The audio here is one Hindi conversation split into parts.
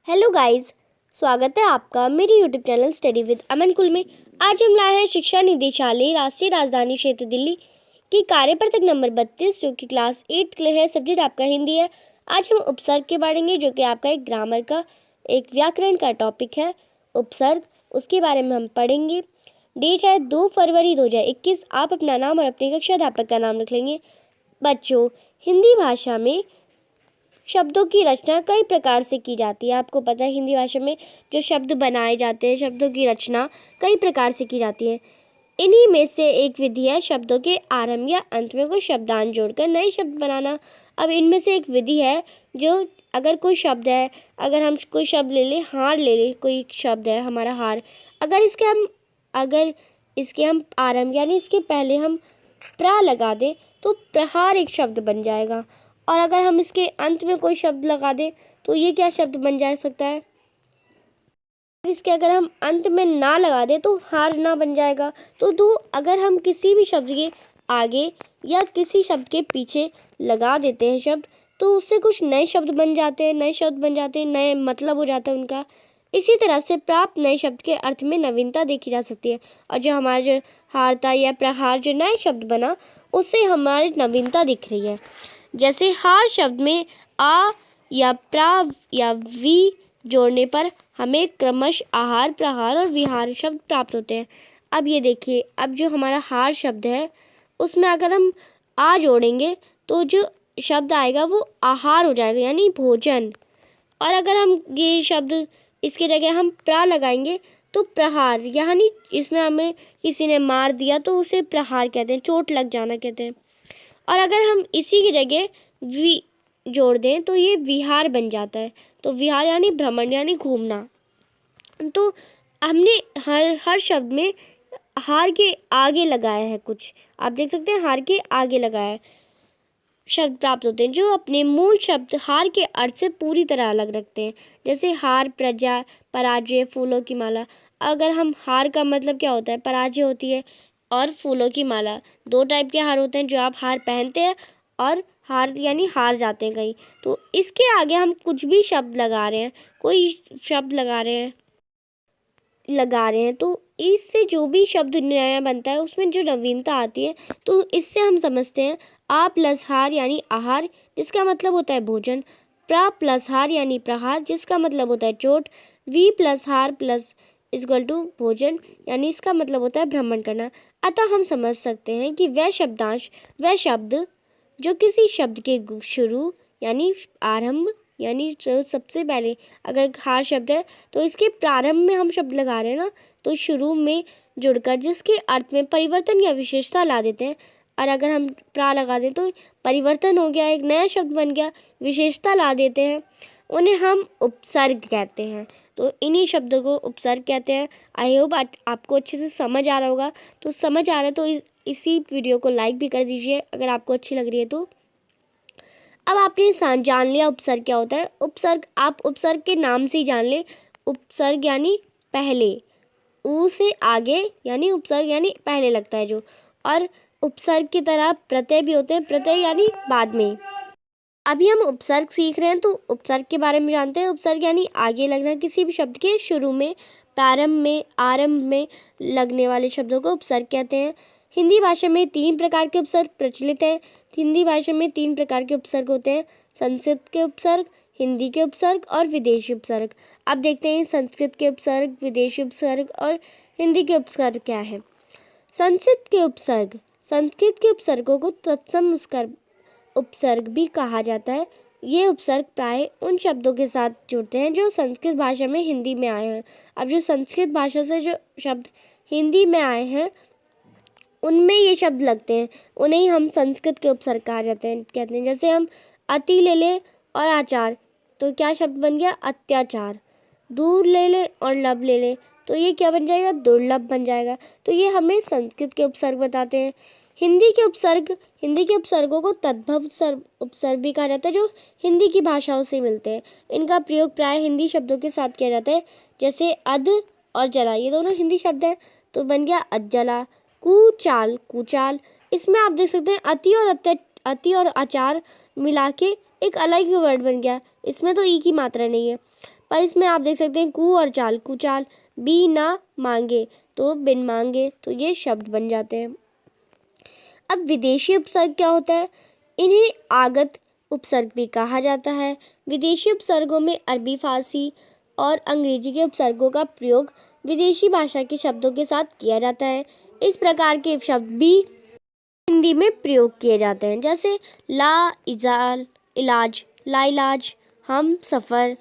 हेलो गाइस, स्वागत है आपका मेरे यूट्यूब चैनल स्टडी विद अमन कुल में। आज हम लाए हैं शिक्षा निदेशालय राष्ट्रीय राजधानी क्षेत्र दिल्ली की कार्यपत्रक नंबर 32 जो कि क्लास 8 के लिए है। सब्जेक्ट आपका हिंदी है। आज हम उपसर्ग के बारे में जो कि आपका एक ग्रामर का एक व्याकरण का टॉपिक है उपसर्ग, उसके बारे में हम पढ़ेंगे। डेट है 2 फरवरी 2021। आप अपना नाम और अपने कक्षा अध्यापक का नाम लिख लेंगे। बच्चों, हिंदी भाषा में शब्दों की रचना कई प्रकार से की जाती है। आपको पता है हिंदी भाषा में जो शब्द बनाए जाते हैं, शब्दों की रचना कई प्रकार से की जाती है। इन्हीं में से एक विधि है शब्दों के आरंभ या अंत में कोई शब्दांश जोड़कर नए शब्द बनाना। अब इनमें से एक विधि है जो अगर कोई शब्द है, अगर हम कोई शब्द ले लें, हार ले लें, कोई शब्द है हमारा हार, अगर इसके हम आरंभ यानी इसके पहले हम प्रा लगा दें तो प्रहार एक शब्द बन जाएगा। और अगर हम इसके अंत में कोई शब्द लगा दें तो ये क्या शब्द बन जा सकता है? इसके अगर हम अंत में ना लगा दें तो हार ना बन जाएगा। तो अगर हम किसी भी शब्द के आगे या किसी शब्द के पीछे लगा देते हैं शब्द तो उससे कुछ नए शब्द बन जाते हैं, नए मतलब हो जाता है उनका। इसी तरह से प्राप्त नए शब्द के अर्थ में नवीनता देखी जा सकती है। और जो हमारा जो हारता या प्रहार जो नए शब्द बना उससे हमारी नवीनता दिख रही है। जैसे हार शब्द में आ या प्रा या वी जोड़ने पर हमें क्रमश आहार, प्रहार और विहार शब्द प्राप्त होते हैं। अब ये देखिए, अब जो हमारा हार शब्द है उसमें अगर हम आ जोड़ेंगे तो जो शब्द आएगा वो आहार हो जाएगा यानी भोजन। और अगर हम ये शब्द इसके जगह हम प्रा लगाएंगे तो प्रहार यानी इसमें हमें किसी ने मार दिया तो उसे प्रहार कहते हैं, चोट लग जाना कहते हैं। और अगर हम इसी की जगह वी जोड़ दें तो ये विहार बन जाता है। तो विहार यानी भ्रमण यानी घूमना। तो हमने हर शब्द में हार के आगे लगाया है कुछ, आप देख सकते हैं हार के आगे लगाया है शब्द प्राप्त होते हैं जो अपने मूल शब्द हार के अर्थ से पूरी तरह अलग रखते हैं। जैसे हार, प्रजा, पराजय, फूलों की माला। अगर हम हार का मतलब क्या होता है, पराजय होती है और फूलों की माला। दो टाइप के हार होते हैं, जो आप हार पहनते हैं और हार यानी हार जाते हैं कहीं। तो इसके आगे हम कुछ भी शब्द लगा रहे हैं, कोई शब्द लगा रहे हैं तो इससे जो भी शब्द नया बनता है उसमें जो नवीनता आती है तो इससे हम समझते हैं आ प्लस हार यानी आहार जिसका मतलब होता है भोजन, प्रा प्लस हार यानी प्रहार जिसका मतलब होता है चोट, वी प्लस हार प्लस इक्वल टू भोजन यानी इसका मतलब होता है भ्रमण करना। अतः हम समझ सकते हैं कि वह शब्द जो किसी शब्द के शुरू यानी आरंभ यानी जो सबसे पहले अगर हार शब्द है तो इसके प्रारंभ में हम शब्द लगा रहे हैं ना, तो शुरू में जुड़कर जिसके अर्थ में परिवर्तन या विशेषता ला देते हैं। और अगर हम प्रा लगा दें तो परिवर्तन हो गया, एक नया शब्द बन गया, विशेषता ला देते हैं, उन्हें हम उपसर्ग कहते हैं। तो इन्हीं शब्दों को उपसर्ग कहते हैं। आई होप आपको अच्छे से समझ आ रहा होगा। तो समझ आ रहा है तो इसी वीडियो को लाइक भी कर दीजिए अगर आपको अच्छी लग रही है तो। अब आपने जान लिया उपसर्ग क्या होता है। उपसर्ग आप उपसर्ग के नाम से ही जान ले। उपसर्ग यानी पहले, ऊ से आगे यानी उपसर्ग यानी पहले लगता है जो। और उपसर्ग की तरह प्रत्यय भी होते हैं, प्रत्यय यानी बाद में। अभी हम उपसर्ग सीख रहे हैं तो उपसर्ग के बारे में जानते हैं। उपसर्ग यानी आगे लगना, किसी भी शब्द के शुरू में, प्रारंभ में, आरंभ में लगने वाले शब्दों को उपसर्ग कहते हैं। हिंदी भाषा में 3 प्रकार के उपसर्ग प्रचलित हैं। हिंदी भाषा में 3 प्रकार के उपसर्ग होते हैं, संस्कृत के उपसर्ग, हिंदी के उपसर्ग और विदेशी उपसर्ग। अब देखते हैं संस्कृत के उपसर्ग, विदेशी उपसर्ग और हिंदी के उपसर्ग क्या है। संस्कृत के उपसर्गों को तत्सम उपसर्ग भी कहा जाता है। ये उपसर्ग प्राय उन शब्दों के साथ जुड़ते हैं जो संस्कृत भाषा में हिंदी में आए हैं। अब जो संस्कृत भाषा से जो शब्द हिंदी में आए हैं उनमें ये शब्द लगते हैं, उन्हें हम संस्कृत के उपसर्ग कहते हैं। जैसे हम अति ले लें और आचार तो क्या शब्द बन गया, अत्याचार। दूर ले लें और लब ले लें तो ये क्या बन जाएगा, दुर्लभ बन जाएगा। तो ये हमें संस्कृत के उपसर्ग बताते हैं। हिंदी के उपसर्गों को तद्भव उपसर्ग भी कहा जाता है जो हिंदी की भाषाओं से मिलते हैं। इनका प्रयोग प्राय हिंदी शब्दों के साथ किया जाता है। जैसे अध और जला, ये दोनों हिंदी शब्द हैं तो बन गया अधजला। कुचाल, इसमें आप देख सकते हैं अति और आचार मिला के एक अलग ही वर्ड बन गया। इसमें तो ई की मात्रा नहीं है, पर इसमें आप देख सकते हैं कू और चाल, कुचाल। बी ना मांगे तो बिन मांगे, तो ये शब्द बन जाते हैं। अब विदेशी उपसर्ग क्या होता है? इन्हें आगत उपसर्ग भी कहा जाता है। विदेशी उपसर्गों में अरबी, फारसी और अंग्रेजी के उपसर्गों का प्रयोग विदेशी भाषा के शब्दों के साथ किया जाता है। इस प्रकार के शब्द भी हिंदी में प्रयोग किए जाते हैं, जैसे ला इजाल, इलाज, लाइलाज, हम सफ़र,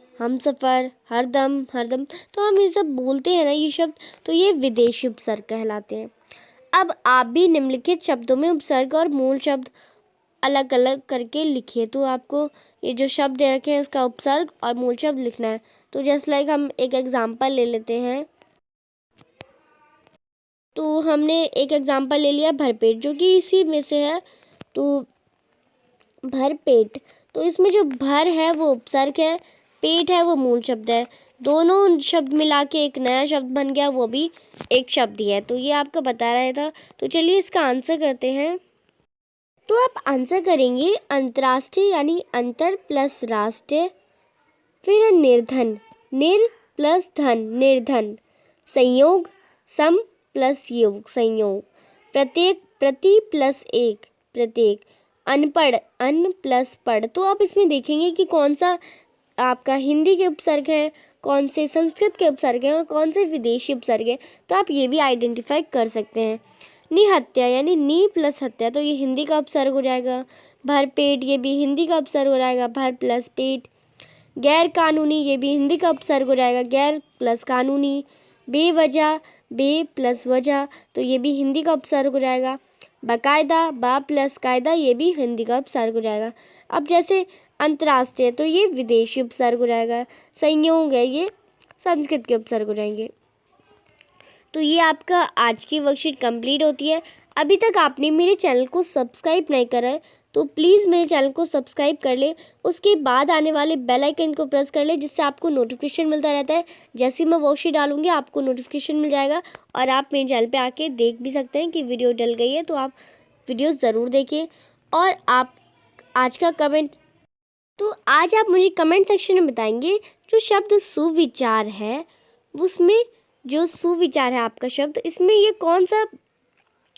हरदम, हरदम। तो हम ये सब बोलते हैं ना ये शब्द, तो ये विदेशी उपसर्ग कहलाते हैं। अब आप भी निम्नलिखित शब्दों में उपसर्ग और मूल शब्द अलग अलग करके लिखिए। तो आपको ये जो शब्द दे रखे हैं इसका उपसर्ग और मूल शब्द लिखना है। तो जैसे लाइक हम एक एग्जांपल ले लेते हैं। तो हमने एक एग्जांपल ले लिया भरपेट, जो कि इसी में से है। तो भरपेट, तो इसमें जो भर है वो उपसर्ग है, पेट है वो मूल शब्द है। दोनों शब्द मिला के एक नया शब्द बन गया, वो भी एक शब्द ही है। तो ये आपको बता रहा था। तो चलिए इसका आंसर करते हैं। तो आप आंसर करेंगे अंतर्राष्ट्रीय यानी अंतर प्लस राष्ट्रीय, फिर है निर्धन, निर प्लस धन, निर्धन। संयोग, सम प्लस योग, संयोग। प्रत्येक, प्रति प्लस एक, प्रत्येक। अनपढ़, अन प्लस पढ़। तो आप इसमें देखेंगे कि कौन सा आपका हिंदी के उपसर्ग है, कौन से संस्कृत के उपसर्ग हैं और कौन से विदेशी उपसर्ग हैं। तो आप ये भी आइडेंटिफाई कर सकते हैं। निहत्या यानी नी प्लस हत्या, तो ये हिंदी का उपसर्ग हो जाएगा। भरपेट, ये भी हिंदी का उपसर्ग हो जाएगा, भर प्लस पेट। गैर कानूनी, ये भी हिंदी का उपसर्ग हो जाएगा, गैर प्लस कानूनी। बेवजह, बे प्लस वजह, तो ये भी हिंदी का उपसर्ग हो जाएगा। बाकायदा, बा प्लस कायदा, ये भी हिंदी का उपसर्ग हो जाएगा। अब जैसे अंतर्राष्ट्रीय, तो ये विदेशी उपसर्ग हो जाएगा। संयोग है, ये संस्कृत के उपसर्ग हो जाएंगे। तो ये आपका आज की वर्कशीट कंप्लीट होती है। अभी तक आपने मेरे चैनल को सब्सक्राइब नहीं करा है तो प्लीज़ मेरे चैनल को सब्सक्राइब कर ले। उसके बाद आने वाले बेल आइकन को प्रेस कर ले, जिससे आपको नोटिफिकेशन मिलता रहता है। जैसे ही मैं वर्कशीट डालूंगी आपको नोटिफिकेशन मिल जाएगा और आप मेरे चैनल पे आके देख भी सकते हैं कि वीडियो डल गई है। तो आप वीडियो ज़रूर देखें। और आप आज का कमेंट, तो आज आप मुझे कमेंट सेक्शन में बताएंगे जो शब्द सुविचार है, उसमें जो सुविचार है आपका शब्द, इसमें ये कौन सा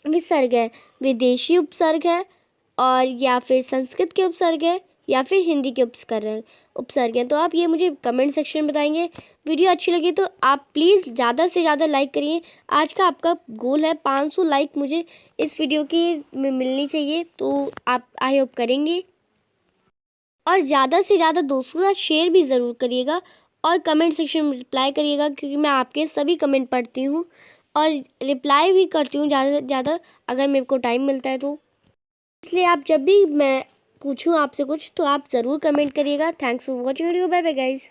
विसर्ग है? विदेशी उपसर्ग है और या फिर संस्कृत के उपसर्ग है या फिर हिंदी के उपसर्ग हैं। तो आप ये मुझे कमेंट सेक्शन में बताएंगे। वीडियो अच्छी लगी तो आप प्लीज़ ज़्यादा से ज़्यादा लाइक करिए। आज का आपका गोल है 500 लाइक मुझे इस वीडियो की में मिलनी चाहिए, तो आप आई होप करेंगे। और ज़्यादा से ज़्यादा दोस्तों के साथ शेयर भी ज़रूर करिएगा और कमेंट सेक्शन में रिप्लाई करिएगा, क्योंकि मैं आपके सभी कमेंट पढ़ती हूँ और रिप्लाई भी करती हूँ ज़्यादा से ज़्यादा अगर मेरे को टाइम मिलता है तो। इसलिए आप जब भी मैं पूछूँ आपसे कुछ तो आप ज़रूर कमेंट करिएगा। Thanks for watching video. Bye bye guys.